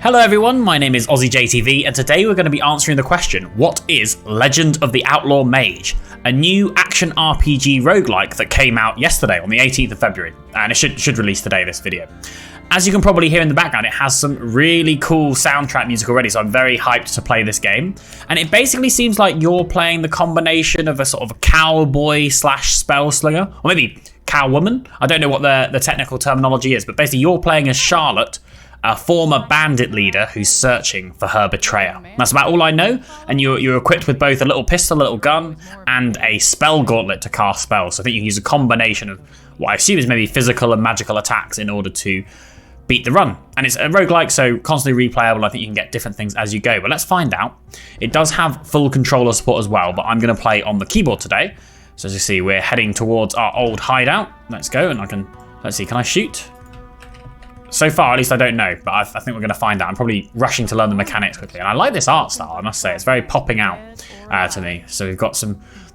Hello everyone, my name is OzzyJTV and today we're going to be answering the question, what is Legend of the Outlaw Mage? A new action RPG roguelike that came out yesterday on the 18th of February, and it should release today, this video. As you can probably hear in the background, it has some really cool soundtrack music already, so I'm very hyped to play this game. And it basically seems like you're playing the combination of a sort of a cowboy slash spell slinger, or maybe cowwoman. I don't know what the technical terminology is, but basically you're playing as Charlotte, a former bandit leader who's searching for her betrayer. That's about all I know, and you're equipped with both a little pistol, a little gun, and a spell gauntlet to cast spells. So I think you can use a combination of what I assume is maybe physical and magical attacks in order to beat the run. And it's a roguelike, so constantly replayable. I think you can get different things as you go, but let's find out. It does have full controller support as well, but I'm going to play on the keyboard today. So as you see, we're heading towards our old hideout. Let's go, and let's see, can I shoot? So far, at least I don't know, but I think we're going to find out. I'm probably rushing to learn the mechanics quickly. And I like this art style, I must say. It's very popping out to me. So we've got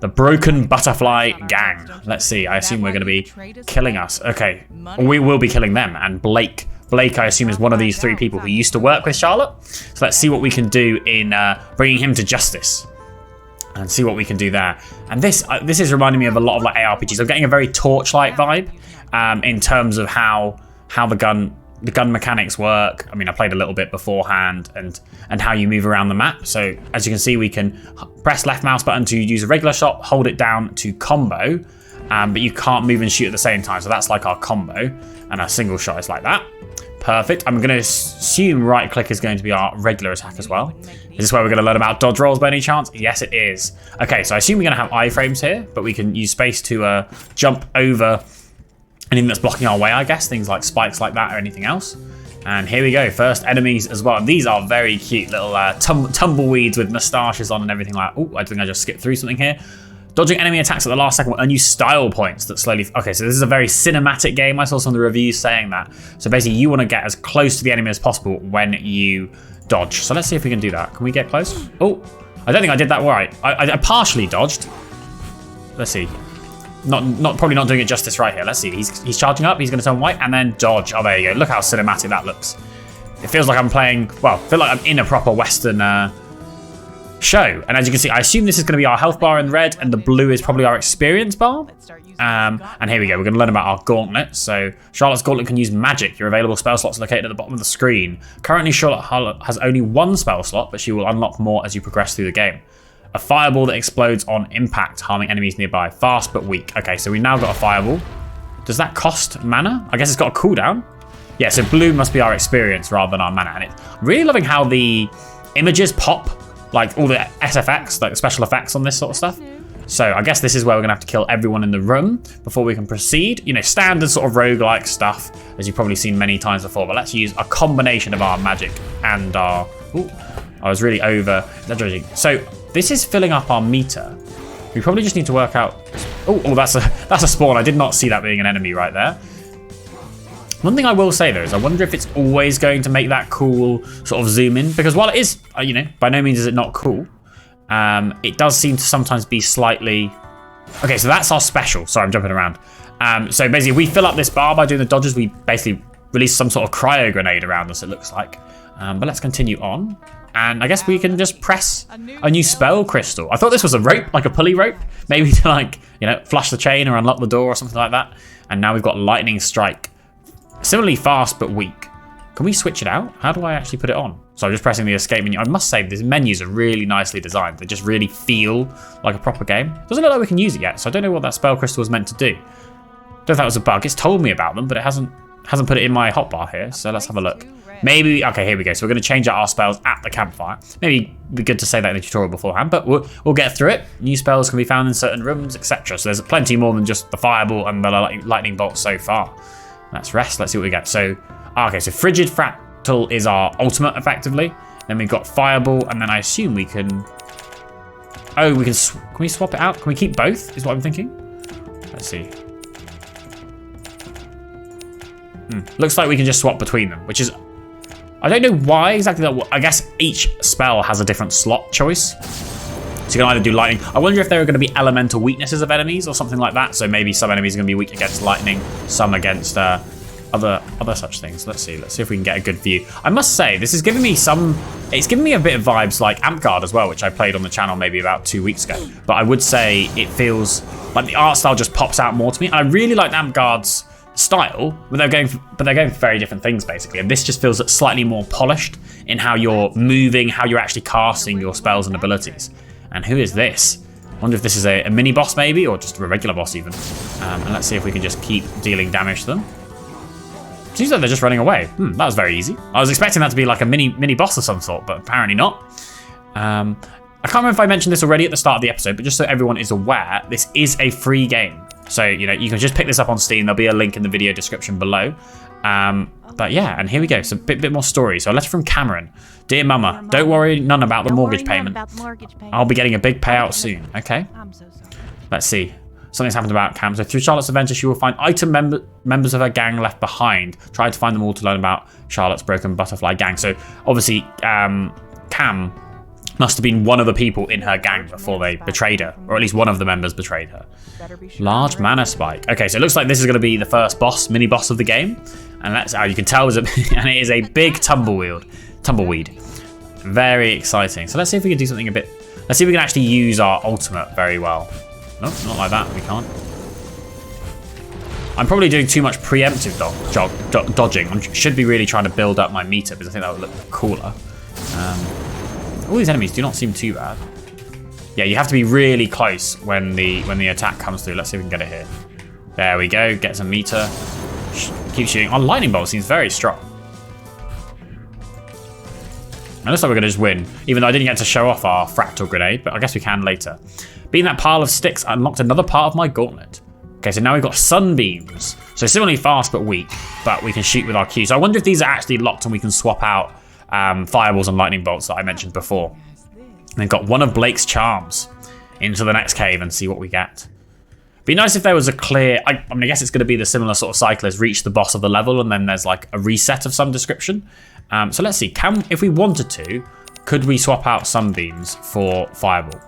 the Broken Butterfly Gang. Let's see, I assume we're going to be killing us. Okay, we will be killing them. And Blake, I assume, is one of these three people who used to work with Charlotte. So let's see what we can do in bringing him to justice. And see what we can do there. And this is reminding me of a lot of like ARPGs. I'm getting a very Torchlight vibe in terms of how the gun mechanics work. I mean, I played a little bit beforehand, and how you move around the map. So as you can see, we can press left mouse button to use a regular shot, hold it down to combo, but you can't move and shoot at the same time. So that's like our combo, and our single shot is like that. Perfect. I'm going to assume right click is going to be our regular attack as well. Is this where we're going to learn about dodge rolls by any chance? Yes, it is. Okay, so I assume we're going to have iframes here, but we can use space to jump over anything that's blocking our way, I guess. Things like spikes like that or anything else. And here we go, first enemies as well. And these are very cute little tumbleweeds with moustaches on and everything like that. Oh, I think I just skipped through something here. Dodging enemy attacks at the last second will earn you style points that slowly... Okay, so this is a very cinematic game. I saw some of the reviews saying that. So basically you want to get as close to the enemy as possible when you dodge. So let's see if we can do that. Can we get close? Oh, I don't think I did that right. I partially dodged. Let's see. Probably not doing it justice right here. Let's see. He's charging up. He's going to turn white and then dodge. Oh, there you go. Look how cinematic that looks. It feels like I'm playing. Well, I feel like I'm in a proper Western show. And as you can see, I assume this is going to be our health bar in red, and the blue is probably our experience bar. And here we go. We're going to learn about our gauntlet. So Charlotte's gauntlet can use magic. Your available spell slots are located at the bottom of the screen. Currently, Charlotte has only one spell slot, but she will unlock more as you progress through the game. A fireball that explodes on impact, harming enemies nearby. Fast but weak. Okay, so we now got a fireball. Does that cost mana? I guess it's got a cooldown. Yeah, so blue must be our experience rather than our mana. And I'm really loving how the images pop, like all the SFX, like the special effects on this sort of stuff. So I guess this is where we're going to have to kill everyone in the room before we can proceed. You know, standard sort of roguelike stuff, as you've probably seen many times before. But let's use a combination of our magic and our... Ooh, I was really over-exaggerating. So this is filling up our meter. We probably just need to work out... Oh, that's a spawn. I did not see that being an enemy right there. One thing I will say, though, is I wonder if it's always going to make that cool sort of zoom in. Because while it is, you know, by no means is it not cool, it does seem to sometimes be slightly... Okay, so that's our special. Sorry, I'm jumping around. So basically, if we fill up this bar by doing the dodges, we basically release some sort of cryo grenade around us, it looks like. But let's continue on. And I guess we can just press a new spell crystal. I thought this was a rope, like a pulley rope. Maybe to, like, you know, flush the chain or unlock the door or something like that. And now we've got lightning strike. Similarly fast but weak. Can we switch it out? How do I actually put it on? So I'm just pressing the escape menu. I must say, these menus are really nicely designed. They just really feel like a proper game. Doesn't look like we can use it yet, so I don't know what that spell crystal was meant to do. Don't know if that was a bug. It's told me about them, but it hasn't put it in my hotbar here. So let's have a look. Maybe, okay, here we go. So we're going to change out our spells at the campfire. Maybe it'd be good to say that in the tutorial beforehand, but we'll get through it. New spells can be found in certain rooms, etc. So there's plenty more than just the fireball and the lightning bolt so far. Let's rest. Let's see what we get. So, okay, so Frigid Fractal is our ultimate, effectively. Then we've got fireball, and then I assume we can... Oh, can we swap it out? Can we keep both, is what I'm thinking? Let's see. Looks like we can just swap between them, which is... I don't know why exactly that. I guess each spell has a different slot choice. So you can either do lightning. I wonder if there are going to be elemental weaknesses of enemies or something like that. So maybe some enemies are going to be weak against lightning, some against other such things. Let's see if we can get a good view. I must say, this is giving me it's giving me a bit of vibes like Amtgard as well, which I played on the channel maybe about 2 weeks ago. But I would say it feels like the art style just pops out more to me. And I really like Amtgard's style, but they're going for very different things basically. And this just feels slightly more polished in how you're moving, how you're actually casting your spells and abilities. And who is this? I wonder if this is a mini boss maybe, or just a regular boss even. And let's see if we can just keep dealing damage to them. Seems like they're just running away. That was very easy. I was expecting that to be like a mini boss of some sort, but apparently not. I can't remember if I mentioned this already at the start of the episode, but just so everyone is aware, this is a free game. So, you know, you can just pick this up on Steam. There'll be a link in the video description below. But yeah, and here we go. So a bit more story. So a letter from Cameron. Dear Mama, don't worry none about the mortgage payment. I'll be getting a big payout soon. Okay. I'm so sorry. Let's see. Something's happened about Cam. So through Charlotte's adventure, she will find members of her gang left behind. Try to find them all to learn about Charlotte's broken butterfly gang. So obviously, Cam must have been one of the people in her gang before they betrayed her, or at least one of the members betrayed her. Large mana spike. Okay, so it looks like this is going to be the first boss, mini boss of the game, and that's how you can tell. And it is a big tumbleweed. Very exciting. So let's see if we can do something a bit. Let's see if we can actually use our ultimate very well. Nope, not like that. We can't. I'm probably doing too much preemptive dodging. I should be really trying to build up my meter because I think that would look cooler. All these enemies do not seem too bad. Yeah, you have to be really close when the attack comes through. Let's see if we can get it here. There we go. Get some meter. Keep shooting. Our lightning bolt seems very strong. It looks like we're going to just win, even though I didn't get to show off our fractal grenade, but I guess we can later. Being that pile of sticks, I unlocked another part of my gauntlet. Okay, so now we've got sunbeams. So similarly fast but weak, but we can shoot with our Q. So I wonder if these are actually locked and we can swap out fireballs and lightning bolts that I mentioned before. And then got one of Blake's charms into the next cave and see what we get. Be nice if there was a clear, I mean, I guess it's going to be the similar sort of cycle as reach the boss of the level and then there's like a reset of some description. So let's see, if we wanted to, could we swap out sunbeams for fireball?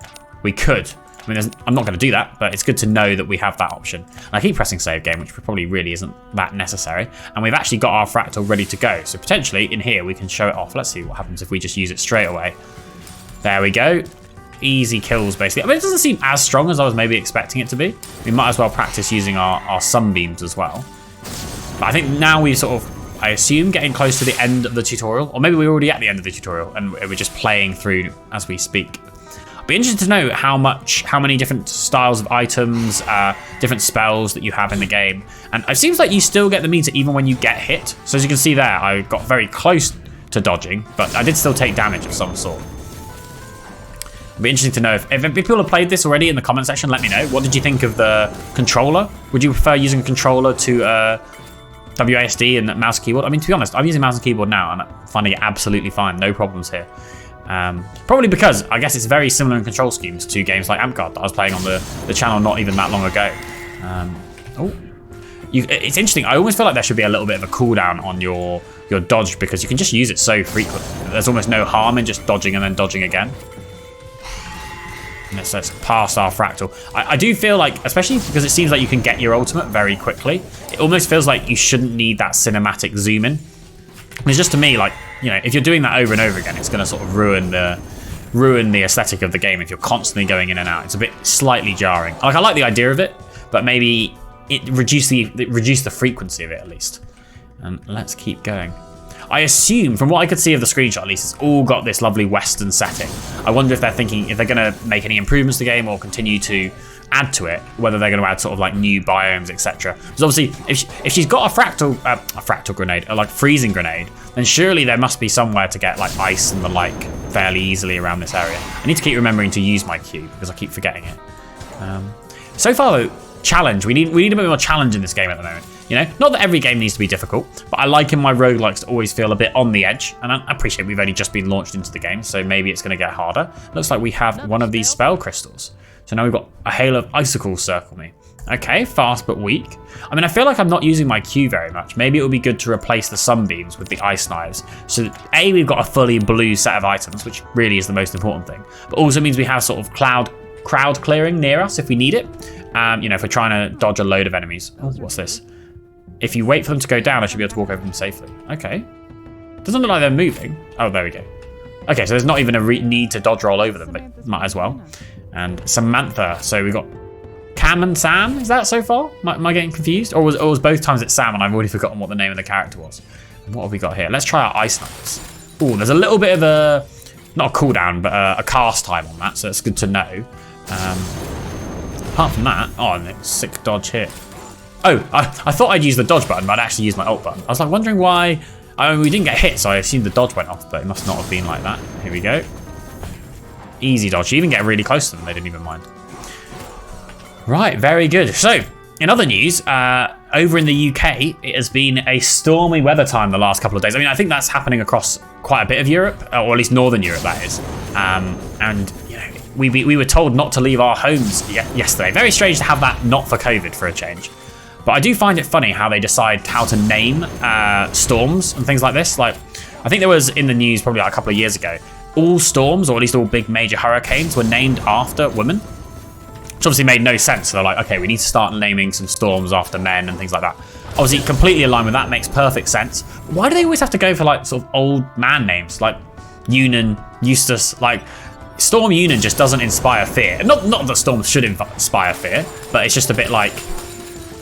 We could. I mean, I'm not going to do that, but it's good to know that we have that option. And I keep pressing save game, which probably really isn't that necessary. And we've actually got our fractal ready to go. So potentially in here, we can show it off. Let's see what happens if we just use it straight away. There we go. Easy kills, basically. I mean, it doesn't seem as strong as I was maybe expecting it to be. We might as well practice using our sunbeams as well. But I think now we sort of, I assume, getting close to the end of the tutorial. Or maybe we're already at the end of the tutorial and we're just playing through as we speak. Be interested to know how many different styles of items, different spells that you have in the game. And it seems like you still get the meter even when you get hit. So as you can see there, I got very close to dodging, but I did still take damage of some sort. It'd be interesting to know if people have played this already in the comment section. Let me know. What did you think of the controller? Would you prefer using a controller to WASD and mouse and keyboard? I mean, to be honest, I'm using mouse and keyboard now and I'm finding it absolutely fine. No problems here. Probably because I guess it's very similar in control schemes to games like Amtgard that I was playing on the channel not even that long ago. It's interesting. I almost feel like there should be a little bit of a cooldown on your dodge because you can just use it so frequently. There's almost no harm in just dodging and then dodging again. Let's pass our fractal. I do feel like, especially because it seems like you can get your ultimate very quickly, it almost feels like you shouldn't need that cinematic zoom in. It's just to me like, you know, if you're doing that over and over again, it's going to sort of ruin the aesthetic of the game if you're constantly going in and out. It's a bit slightly jarring. Like, I like the idea of it, but maybe it reduce the frequency of it at least. And let's keep going. I assume, from what I could see of the screenshot at least, it's all got this lovely Western setting. I wonder if they're thinking if they're going to make any improvements to the game or continue to add to it, whether they're going to add sort of like new biomes, etc. Because obviously, if she's got a fractal grenade, or like freezing grenade, then surely there must be somewhere to get like ice and the like fairly easily around this area. I need to keep remembering to use my Q because I keep forgetting it. So far though, challenge. We need a bit more challenge in this game at the moment. You know, not that every game needs to be difficult, but I like in my roguelikes to always feel a bit on the edge. And I appreciate we've only just been launched into the game, so maybe it's going to get harder. Looks like we have one of these spell crystals. So now we've got a hail of icicles circle me. Okay, fast but weak. I mean, I feel like I'm not using my Q very much. Maybe it would be good to replace the sunbeams with the ice knives. So A, we've got a fully blue set of items, which really is the most important thing. But also means we have sort of crowd clearing near us if we need it. You know, if we're trying to dodge a load of enemies. Oh, what's this? if you wait for them to go down, I should be able to walk over them safely. Okay. Doesn't look like they're moving. Oh, there we go. Okay, so there's not even a need to dodge roll over them, but might as well. And Samantha. So we've got Cam and Sam. Is that so far? Am I getting confused? Or was both times it's Sam and I've already forgotten what the name of the character was? And what have we got here? Let's try our Ice Knights. Oh, there's a little bit of a, not a cooldown, but a cast time on that, so it's good to know. Apart from that, oh, sick dodge here. Oh, I thought I'd use the dodge button, but I'd actually use my ult button. I was like wondering why. I mean, we didn't get hit, so I assumed the dodge went off, but it must not have been like that. Here we go. Easy dodge. You even get really close to them, they didn't even mind. Right, very good. So, in other news, over in the UK, it has been a stormy weather time the last couple of days. I mean, I think that's happening across quite a bit of Europe, or at least Northern Europe, that is. And you know, we were told not to leave our homes yesterday. Very strange to have that not for COVID for a change. But I do find it funny how they decide how to name storms and things like this. Like, I think there was in the news probably like a couple of years ago, all storms, or at least all big major hurricanes, were named after women. Which obviously made no sense. So they're like, okay, we need to start naming some storms after men and things like that. Obviously, completely aligned with that, makes perfect sense. But why do they always have to go for like sort of old man names? Like Eunan, Eustace, like Storm Eunan just doesn't inspire fear. Not that storms should inspire fear, but it's just a bit like,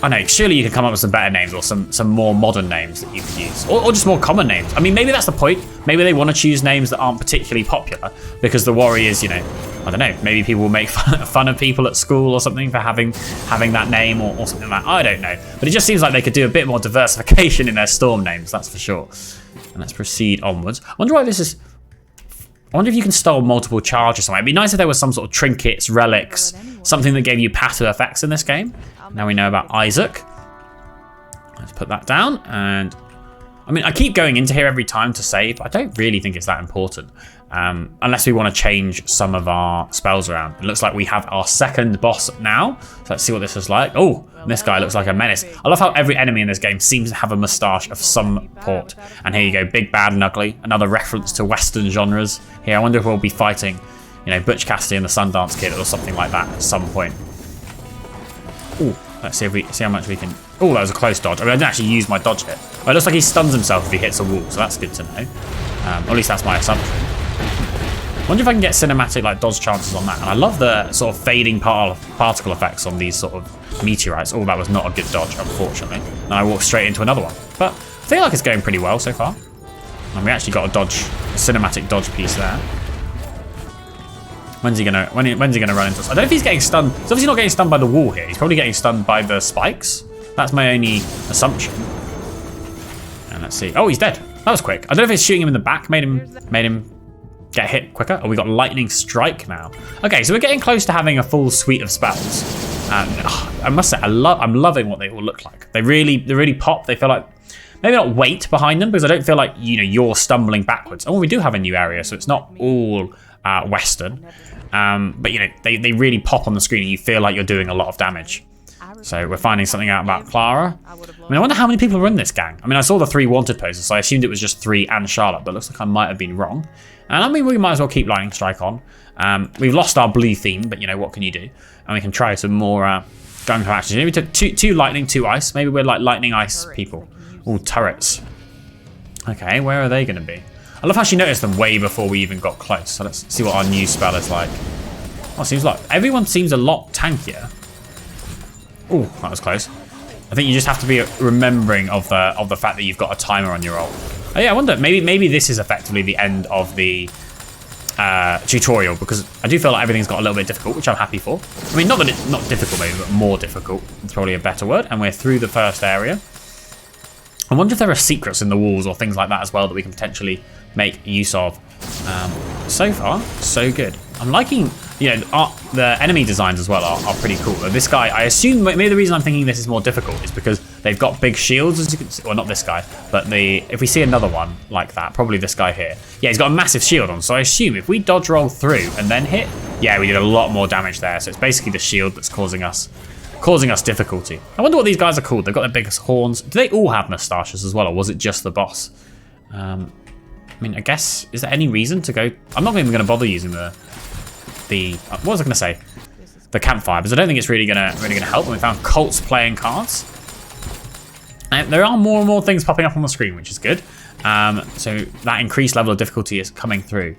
I know, surely you can come up with some better names or some more modern names that you could use. Or just more common names. I mean, maybe that's the point. Maybe they want to choose names that aren't particularly popular because the worry is, you know, I don't know, maybe people will make fun of people at school or something for having that name or something like that. I don't know. But it just seems like they could do a bit more diversification in their storm names, that's for sure. And let's proceed onwards. I wonder why this is... I wonder if you can store multiple charges somewhere. It'd be nice if there was some sort of trinkets, relics, something that gave you passive effects in this game. Now we know about Isaac. Let's put that down. And I mean, I keep going into here every time to save, but I don't really think it's that important. Unless we want to change some of our spells around. It looks like we have our second boss now. So let's see what this is like. Oh, this guy looks like a menace. I love how every enemy in this game seems to have a moustache of some port. And here you go, Big, Bad and Ugly. Another reference to Western genres. Here, I wonder if we'll be fighting, you know, Butch Cassidy and the Sundance Kid or something like that at some point. Ooh, let's see how much we can... Oh, that was a close dodge. I mean, I didn't actually use my dodge hit. But it looks like he stuns himself if he hits a wall, so that's good to know. Or at least that's my assumption. I wonder if I can get cinematic like dodge chances on that. And I love the sort of fading particle effects on these sort of meteorites. Oh, that was not a good dodge, unfortunately. And I walked straight into another one. But I feel like it's going pretty well so far. And we actually got a cinematic dodge piece there. When's he gonna run into us? I don't know if he's getting stunned. He's obviously not getting stunned by the wall here. He's probably getting stunned by the spikes. That's my only assumption. And let's see. Oh, he's dead. That was quick. I don't know if it's shooting him in the back made him get hit quicker. Oh, we got lightning strike now. Okay, so we're getting close to having a full suite of spells. And I must say, I'm loving what they all look like. They really pop. They feel like maybe not weight behind them because I don't feel like, you know, you're stumbling backwards. Oh, we do have a new area, so it's not all Western. But you know, they really pop on the screen and you feel like you're doing a lot of damage. So we're finding something out about Clara. I mean, I wonder how many people are in this gang. I mean, I saw the 3 wanted posters, so I assumed it was just 3 and Charlotte, but it looks like I might have been wrong. And I mean, we might as well keep Lightning Strike on. We've lost our blue theme, but you know, what can you do? And we can try some more gung ho actions. Maybe two lightning, 2 ice. Maybe we're like lightning ice people. All turrets. Okay, where are they going to be? I love how she noticed them way before we even got close. So let's see what our new spell is like. Oh, it seems like everyone seems a lot tankier. Oh, that was close. I think you just have to be remembering of the fact that you've got a timer on your ult. Oh yeah, I wonder, maybe this is effectively the end of the tutorial, because I do feel like everything's got a little bit difficult, which I'm happy for. I mean, not that it's not difficult maybe, but more difficult. It's probably a better word. And we're through the first area. I wonder if there are secrets in the walls or things like that as well that we can potentially make use of. So far, so good. I'm liking, you know, the enemy designs as well are pretty cool. This guy, I assume, maybe the reason I'm thinking this is more difficult is because they've got big shields, as you can see. Well, not this guy, but if we see another one like that, probably this guy here. Yeah, he's got a massive shield on, so I assume if we dodge roll through and then hit, yeah, we did a lot more damage there. So it's basically the shield that's causing us difficulty. I wonder what these guys are called. They've got their biggest horns. Do they all have moustaches as well, or was it just the boss? I mean, I guess, is there any reason to go? I'm not even going to bother using the what was I going to say? The campfire, because I don't think it's really going to help. And we found Colt's playing cards. And there are more and more things popping up on the screen, which is good. So that increased level of difficulty is coming through.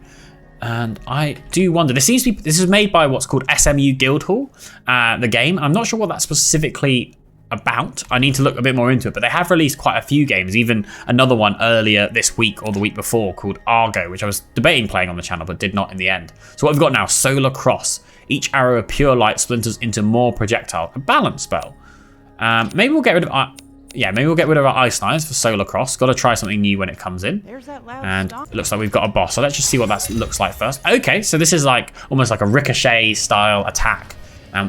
And I do wonder, this is made by what's called SMU Guildhall, the game. I'm not sure what that's specifically about. I need to look a bit more into it, but they have released quite a few games, even another one earlier this week or the week before called Argo, which I was debating playing on the channel, but did not in the end. So what we've got now, Solar Cross. Each arrow of pure light splinters into more projectile. A balance spell. Maybe we'll get rid of... maybe we'll get rid of our Ice Knives for Solar Cross. Got to try something new when it comes in. There's that loud and stomp. it looks like we've got a boss. So let's just see what that looks like first. Okay, so this is like almost like a ricochet style attack.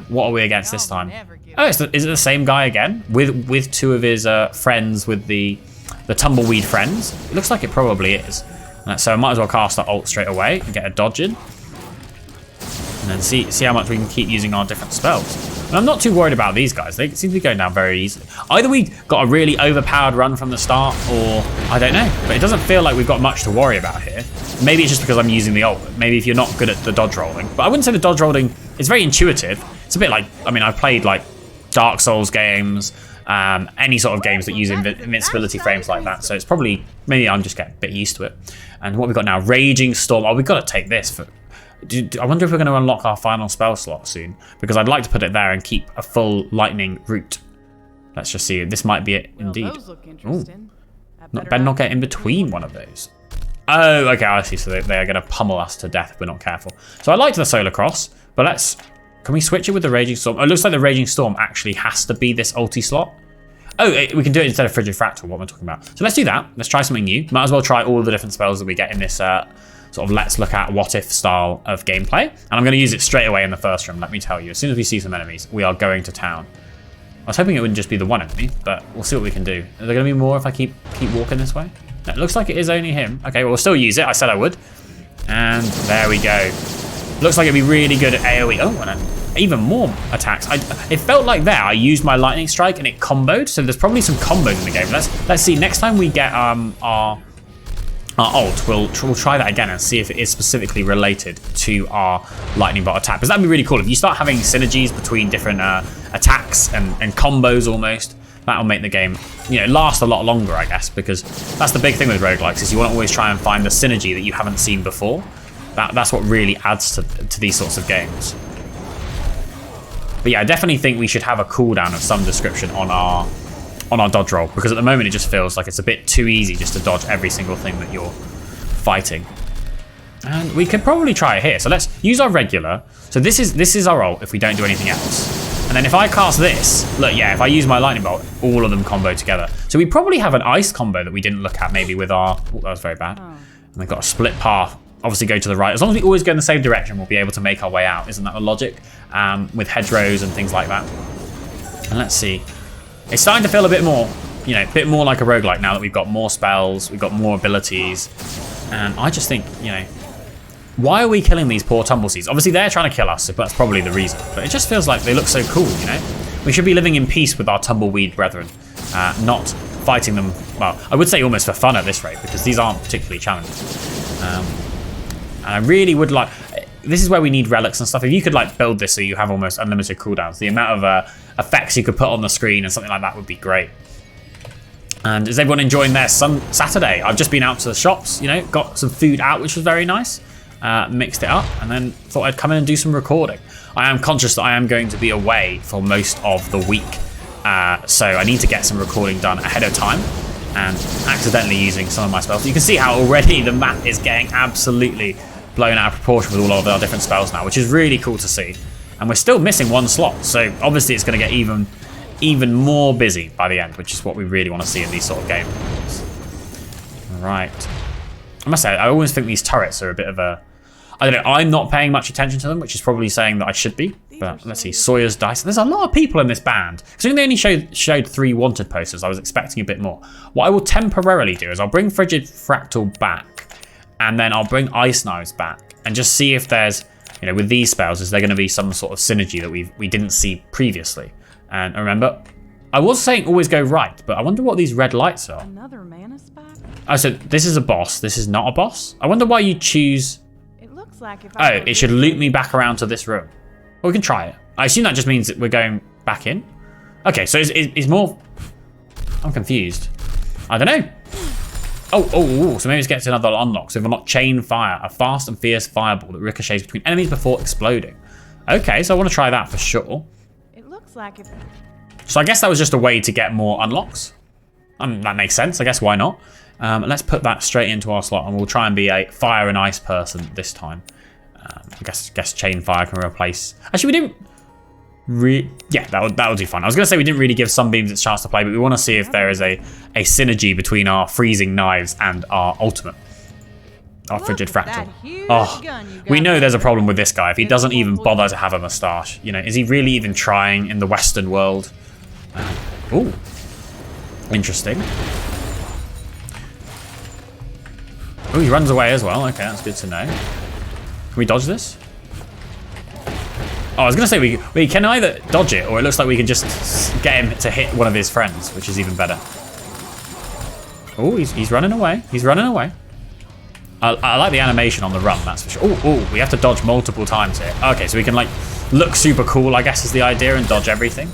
What are we against this time? Oh, is it the same guy again with two of his friends with the tumbleweed friends? It looks like it probably is. So I might as well cast that ult straight away and get a dodge in. And then see how much we can keep using our different spells. And I'm not too worried about these guys. They seem to be going down very easily. Either we got a really overpowered run from the start, or I don't know. But it doesn't feel like we've got much to worry about here. Maybe it's just because I'm using the ult. Maybe if you're not good at the dodge rolling. But I wouldn't say the dodge rolling is very intuitive. It's a bit like, I mean, I've played like Dark Souls games, any sort of games that use invincibility frames like that. So it's probably, maybe I'm just getting a bit used to it. And what we've got now, Raging Storm. Oh, we've got to take this for... I wonder if we're going to unlock our final spell slot soon, because I'd like to put it there and keep a full lightning root. Let's just see. This might be it indeed. Better not get in between one of those. Oh, okay, I see. So they are going to pummel us to death if we're not careful. So I liked the Solar Cross, but can we switch it with the Raging Storm? Oh, it looks like the Raging Storm actually has to be this ulti slot. Oh, we can do it instead of Frigid Fractal, what am I talking about? So let's do that. Let's try something new. Might as well try all of the different spells that we get in this sort of let's look at what if style of gameplay. And I'm going to use it straight away in the first room, let me tell you. As soon as we see some enemies, we are going to town. I was hoping it wouldn't just be the one enemy, but we'll see what we can do. Are there going to be more if I keep walking this way? No, it looks like it is only him. Okay, well, we'll still use it. I said I would. And there we go. Looks like it'd be really good at AoE. Oh, and even more attacks. It felt like there I used my lightning strike and it comboed, so there's probably some combos in the game. Let's see. Next time we get our ult, we'll try that again and see if it is specifically related to our lightning bolt attack, because that'd be really cool if you start having synergies between different attacks and combos almost. That'll make the game, last a lot longer, I guess, because that's the big thing with roguelikes, is you want to always try and find the synergy that you haven't seen before. That's what really adds to these sorts of games. But yeah, I definitely think we should have a cooldown of some description on our dodge roll, because at the moment it just feels like it's a bit too easy just to dodge every single thing that you're fighting. And we could probably try it here. So let's use our regular. So this is our ult if we don't do anything else. And then if I cast this, look, yeah, if I use my lightning bolt, all of them combo together. So we probably have an ice combo that we didn't look at maybe with our... Oh, that was very bad. And we've got a split path. Obviously go to the right. As long as we always go in the same direction, we'll be able to make our way out. Isn't that the logic? With hedgerows and things like that. And let's see. It's starting to feel a bit more, a bit more like a roguelike now that we've got more spells, we've got more abilities. And I just think, why are we killing these poor tumbleseeds? Obviously they're trying to kill us, so that's probably the reason. But it just feels like they look so cool, We should be living in peace with our tumbleweed brethren, not fighting them, well, I would say almost for fun at this rate, because these aren't particularly challenging. And I really would like... This is where we need relics and stuff. If you could build this so you have almost unlimited cooldowns, the amount of effects you could put on the screen and something like that would be great. And is everyone enjoying their Saturday? I've just been out to the shops, got some food out, which was very nice. Mixed it up, and then thought I'd come in and do some recording. I am conscious that I am going to be away for most of the week, so I need to get some recording done ahead of time, and accidentally using some of my spells. You can see how already the map is getting absolutely blown out of proportion with all of our different spells now, which is really cool to see. And we're still missing one slot, so obviously it's going to get even more busy by the end, which is what we really want to see in these sort of games. Right. I must say, I always think these turrets are a bit of a... I don't know, I'm not paying much attention to them, which is probably saying that I should be. But let's see, Sawyer's Dice. There's a lot of people in this band. Considering they only showed 3 wanted posters, I was expecting a bit more. What I will temporarily do is I'll bring Frigid Fractal back, and then I'll bring Ice Knives back, and just see if there's, with these spells, is there going to be some sort of synergy that we didn't see previously. And remember, I was saying always go right, but I wonder what these red lights are. Another mana spot? Oh, so this is a boss. This is not a boss. I wonder why you choose... It looks like if Oh, it should loop me back around to this room. Well, we can try it. I assume that just means that we're going back in. Okay, so it's more... I'm confused. I don't know. Oh, so maybe it's getting another unlock. So we've unlocked Chain Fire, a fast and fierce fireball that ricochets between enemies before exploding. Okay, so I want to try that for sure. It looks like it. So I guess that was just a way to get more unlocks. That makes sense. I guess why not? Let's put that straight into our slot, and we'll try and be a fire and ice person this time. I guess Chain Fire can replace. Actually, we didn't. Yeah, that'll do fine. I was going to say we didn't really give Sunbeams its chance to play, but we want to see if there is a synergy between our freezing knives and our ultimate. Our frigid fractal. We know there's a problem with this guy if he doesn't even bother to have a moustache. You know, is he really even trying in the Western world? Ooh, interesting. Oh, he runs away as well. Okay, that's good to know. Can we dodge this? Oh, I was going to say we can either dodge it, or it looks like we can just get him to hit one of his friends, which is even better. Oh, he's running away. He's running away. I like the animation on the run, that's for sure. Oh, we have to dodge multiple times here. Okay, so we can like look super cool, I guess is the idea, and dodge everything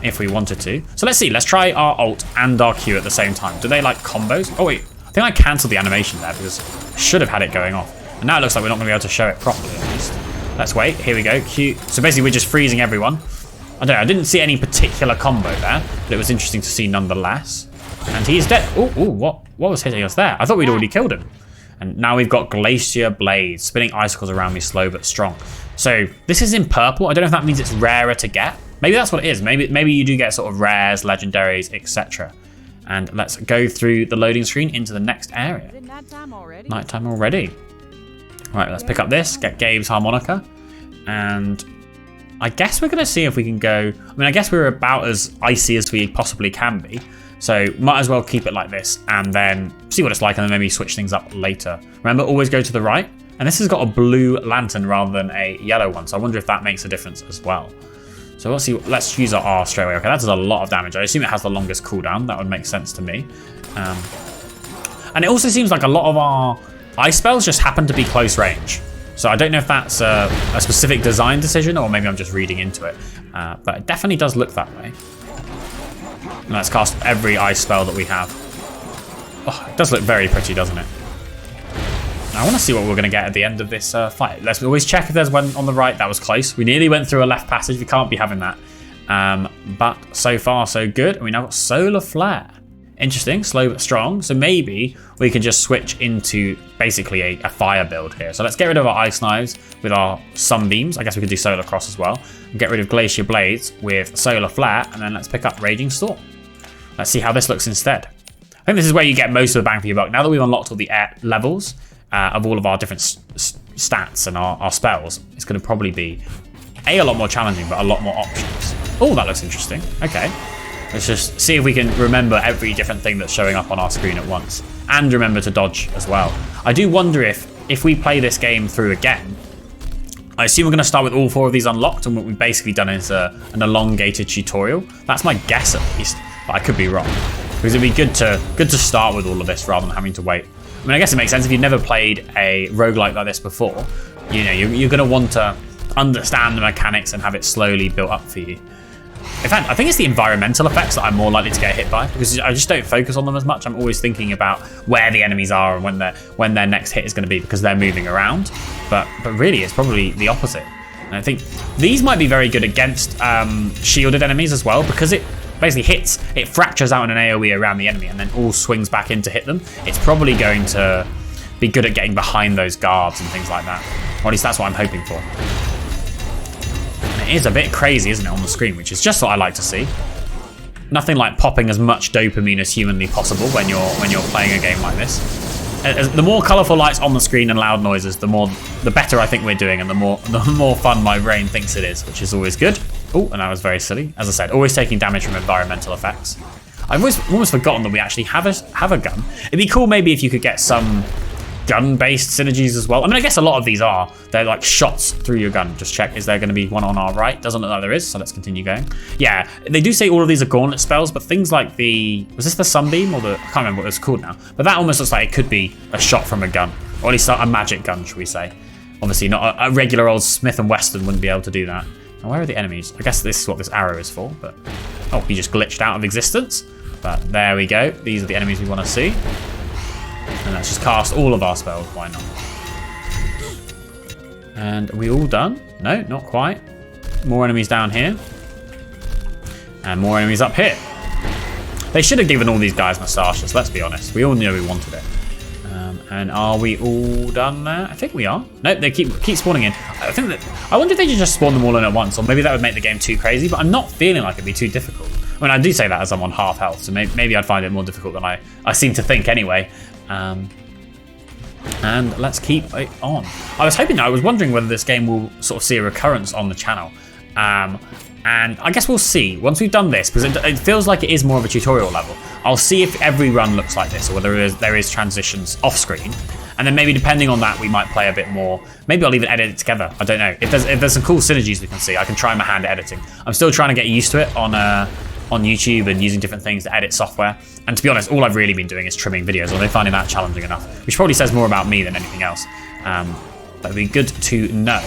if we wanted to. So let's see. Let's try our ult and our Q at the same time. Do they like combos? Oh wait, I think I cancelled the animation there because I should have had it going off. And now it looks like we're not going to be able to show it properly at least. Let's wait. Here we go. Q. So basically we're just freezing everyone. I don't know. I didn't see any particular combo there, but it was interesting to see nonetheless. And he's dead. Oh, what was hitting us there? I thought we'd already killed him. And now we've got Glacier Blades, spinning icicles around me, slow but strong. So this is in purple. I don't know if that means it's rarer to get. Maybe that's what it is. Maybe you do get sort of rares, legendaries, etc. And let's go through the loading screen into the next area. Is it nighttime already? Nighttime already. Right, let's pick up this, get Gabe's harmonica. And I guess we're going to see if we can go... I mean, I guess we're about as icy as we possibly can be. So might as well keep it like this and then see what it's like and then maybe switch things up later. Remember, always go to the right. And this has got a blue lantern rather than a yellow one. So I wonder if that makes a difference as well. So let's see. Let's use our R straight away. Okay, that does a lot of damage. I assume it has the longest cooldown. That would make sense to me. And it also seems like a lot of our ice spells just happen to be close range. So I don't know if that's a specific design decision or maybe I'm just reading into it. But it definitely does look that way. And let's cast every ice spell that we have. Oh, it does look very pretty, doesn't it? I want to see what we're going to get at the end of this fight. Let's always check if there's one on the right. That was close. We nearly went through a left passage. We can't be having that. But so far, so good. And we now got Solar Flare. Interesting, slow but strong. So maybe we can just switch into basically a fire build here. So let's get rid of our ice knives with our sunbeams. I guess we could do Solar Cross as well. And get rid of Glacier Blades with Solar Flare. And then let's pick up Raging Storm. Let's see how this looks instead. I think this is where you get most of the bang for your buck. Now that we've unlocked all the levels of all of our different stats and our spells, it's going to probably be a lot more challenging, but a lot more options. Oh, that looks interesting. Okay. Let's just see if we can remember every different thing that's showing up on our screen at once. And remember to dodge as well. I do wonder if we play this game through again, I assume we're going to start with all 4 of these unlocked, and what we've basically done is an elongated tutorial. That's my guess at least, but I could be wrong. Because it'd be good to start with all of this rather than having to wait. I mean, I guess it makes sense if you've never played a roguelike like this before. You know, you're going to want to understand the mechanics and have it slowly built up for you. In fact, I think it's the environmental effects that I'm more likely to get hit by because I just don't focus on them as much. I'm always thinking about where the enemies are and when their next hit is going to be because they're moving around. But really, it's probably the opposite. And I think these might be very good against shielded enemies as well because it basically it fractures out in an AoE around the enemy and then all swings back in to hit them. It's probably going to be good at getting behind those guards and things like that. Or at least that's what I'm hoping for. It is a bit crazy, isn't it, on the screen, which is just what I like to see. Nothing like popping as much dopamine as humanly possible when you're playing a game like this. The more colourful lights on the screen and loud noises, the better I think we're doing, and the more fun my brain thinks it is, which is always good. Oh, and that was very silly. As I said, always taking damage from environmental effects. I've almost forgotten that we actually have a gun. It'd be cool maybe if you could get some gun-based synergies as well. I mean, I guess a lot of these they're like shots through your gun. Just check, is there going to be one on our right? Doesn't look like there is, so let's continue going. Yeah, they do say all of these are gauntlet spells, but things like was this the sunbeam or I can't remember what it's called now, but that almost looks like it could be a shot from a gun, or at least a magic gun, should we say. Obviously not a regular old Smith & Wesson wouldn't be able to do that. Now, where are the enemies? I guess this is what this arrow is for, but oh, he just glitched out of existence. But there we go. These are the enemies we want to see. And let's just cast all of our spells. Why not? And are we all done? No, not quite. More enemies down here. And more enemies up here. They should have given all these guys moustaches, let's be honest. We all knew we wanted it. And are we all done there? I think we are. Nope, they keep spawning in. I wonder if they just spawn them all in at once, or maybe that would make the game too crazy, but I'm not feeling like it'd be too difficult. I mean, I do say that as I'm on half health, so maybe I'd find it more difficult than I seem to think anyway. And let's keep it on. I was wondering whether this game will sort of see a recurrence on the channel. And I guess we'll see once we've done this, because it feels like it is more of a tutorial level. I'll see if every run looks like this, or whether there is transitions off screen. And then maybe depending on that, we might play a bit more. Maybe I'll even edit it together. I don't know. If there's some cool synergies we can see, I can try my hand at editing. I'm still trying to get used to it on YouTube and using different things to edit software. And to be honest, all I've really been doing is trimming videos, although finding that challenging enough, which probably says more about me than anything else. But it'd be good to know.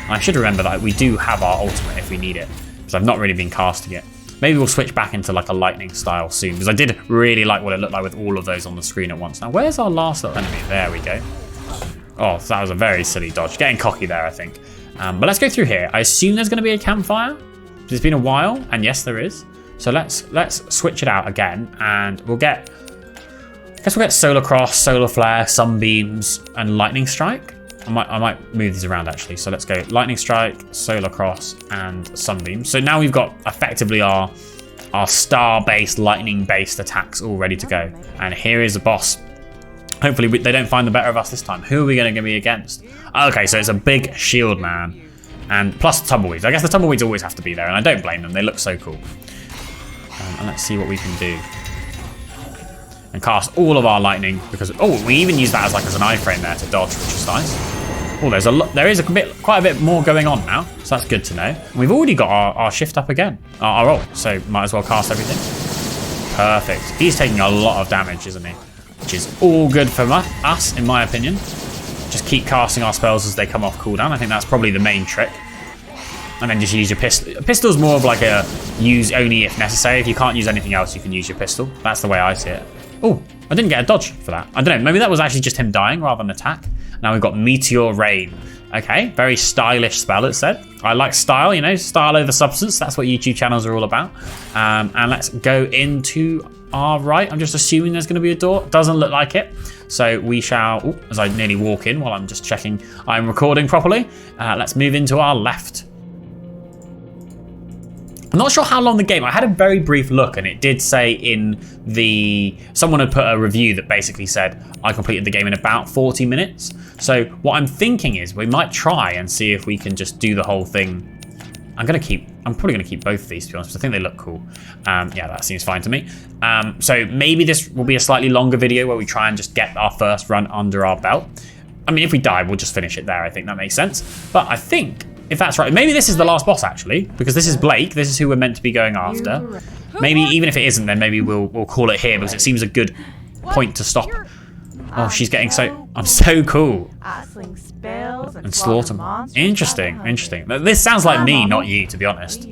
And I should remember that we do have our ultimate if we need it, because I've not really been casting it. Maybe we'll switch back into like a lightning style soon, because I did really like what it looked like with all of those on the screen at once. Now, where's our last little enemy? There we go. Oh, that was a very silly dodge. Getting cocky there, I think. But let's go through here. I assume there's going to be a campfire. It's been a while, and yes, there is. So let's switch it out again, and we'll get. I guess we'll get solar cross, solar flare, sunbeams, and lightning strike. I might move these around actually. So let's go lightning strike, solar cross, and sunbeam. So now we've got effectively our star-based, lightning-based attacks all ready to go. And here is the boss. Hopefully they don't find the better of us this time. Who are we going to be against? Okay, so it's a big shield man, and plus the tumbleweeds. I guess the tumbleweeds always have to be there, and I don't blame them. They look so cool. And let's see what we can do. And cast all of our lightning, because we even use that as an iframe there to dodge, which is nice. Oh, there is quite a bit more going on now, so that's good to know. And we've already got our shift up again, our ult, so might as well cast everything. Perfect. He's taking a lot of damage, isn't he? Which is all good for us, in my opinion. Just keep casting our spells as they come off cooldown. I think that's probably the main trick. And then just use your pistol. A pistol's more of like a use only if necessary. If you can't use anything else, you can use your pistol. That's the way I see it. Oh, I didn't get a dodge for that. I don't know, maybe that was actually just him dying rather than attack. Now we've got Meteor Rain. Okay, very stylish spell, it said. I like style, style over substance. That's what YouTube channels are all about. And let's go into our right. I'm just assuming there's going to be a door. Doesn't look like it. So we shall, as I nearly walk in while I'm just checking I'm recording properly, let's move into our left. I'm not sure how long the game. I had a very brief look, and it did say someone had put a review that basically said I completed the game in about 40 minutes. So what I'm thinking is we might try and see if we can just do the whole thing. I'm probably gonna keep both of these, to be honest, because I think they look cool. Yeah, that seems fine to me. So maybe this will be a slightly longer video where we try and just get our first run under our belt. I mean, if we die, we'll just finish it there. I think that makes sense. But I think, if that's right, maybe this is the last boss actually, because this is Blake. This is who we're meant to be going after. Maybe even if it isn't, then maybe we'll call it here, because it seems a good point to stop. Oh, she's getting so. I'm so cool. I sling spells And slaughter monsters. Interesting. This sounds like me, not you, to be honest.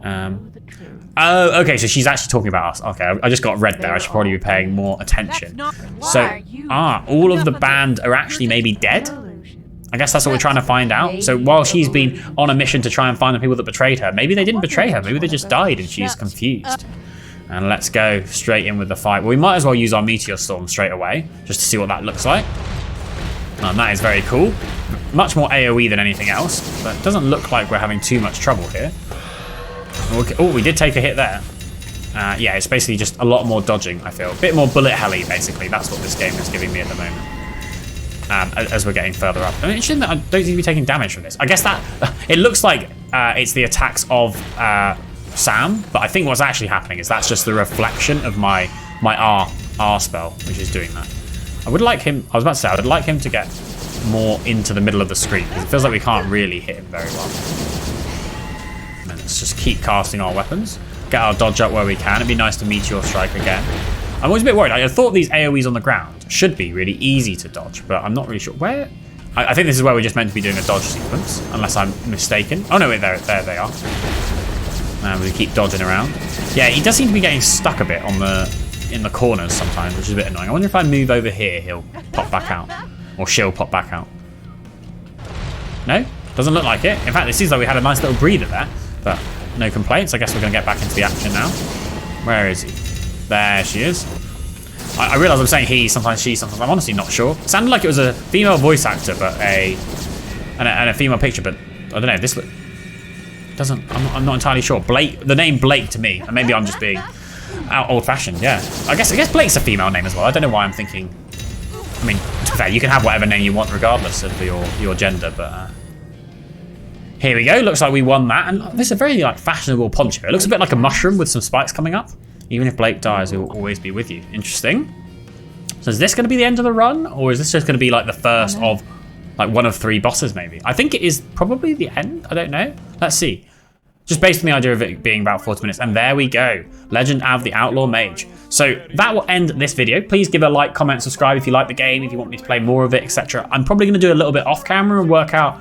Oh, okay. So she's actually talking about us. Okay, I just got red there. I should probably be paying more attention. So, all of the band are actually maybe dead. I guess that's what we're trying to find out. So while she's been on a mission to try and find the people that betrayed her, maybe they didn't betray her. Maybe they just died and she's confused. And let's go straight in with the fight. Well, we might as well use our Meteor Storm straight away, just to see what that looks like. And that is very cool. Much more AoE than anything else, but it doesn't look like we're having too much trouble here. Oh, we did take a hit there. Yeah, it's basically just a lot more dodging, I feel. A bit more bullet helly, basically. That's what this game is giving me at the moment. As we're getting further up. I mean, shouldn't I don't seem to be taking damage from this. I guess that it looks like it's the attacks of Sam, but I think what's actually happening is that's just the reflection of my R spell, which is doing that. I would like him. I was about to say I would like him to get more into the middle of the screen, because it feels like we can't really hit him very well. And then let's just keep casting our weapons, get our dodge up where we can. It'd be nice to Meteor Strike again. I'm always a bit worried. I thought these AoEs on the ground should be really easy to dodge, but I'm not really sure where. I think this is where we're just meant to be doing a dodge sequence, unless I'm mistaken. Oh no, wait, there they are. And we keep dodging around. Yeah, he does seem to be getting stuck a bit on in the corners sometimes, which is a bit annoying. I wonder if I move over here, he'll pop back out. Or she'll pop back out. No? Doesn't look like it. In fact, it seems like we had a nice little breather there. But no complaints. I guess we're going to get back into the action now. Where is he? There she is. I realise I'm saying he, sometimes she, sometimes I'm honestly not sure. It sounded like it was a female voice actor, but and a female picture, but I don't know. This doesn't. I'm not entirely sure. Blake, the name Blake to me, and maybe I'm just being old-fashioned. Yeah, I guess Blake's a female name as well. I don't know why I'm thinking. I mean, to be fair, you can have whatever name you want regardless of your gender, but. Here we go. Looks like we won that, and this is a very fashionable poncho. It looks a bit like a mushroom with some spikes coming up. Even if Blake dies, it will always be with you. Interesting. So is this going to be the end of the run, or is this just going to be like the first of one of 3 bosses maybe? I think it is probably the end. I don't know. Let's see. Just based on the idea of it being about 40 minutes. And there we go. Legend of the Outlaw Mage. So that will end this video. Please give a like, comment, subscribe if you like the game, if you want me to play more of it, etc. I'm probably going to do a little bit off camera and work out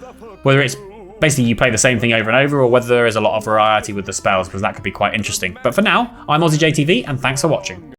whether it's basically you play the same thing over and over, or whether there is a lot of variety with the spells, because that could be quite interesting. But for now, I'm AussieJTV, and thanks for watching.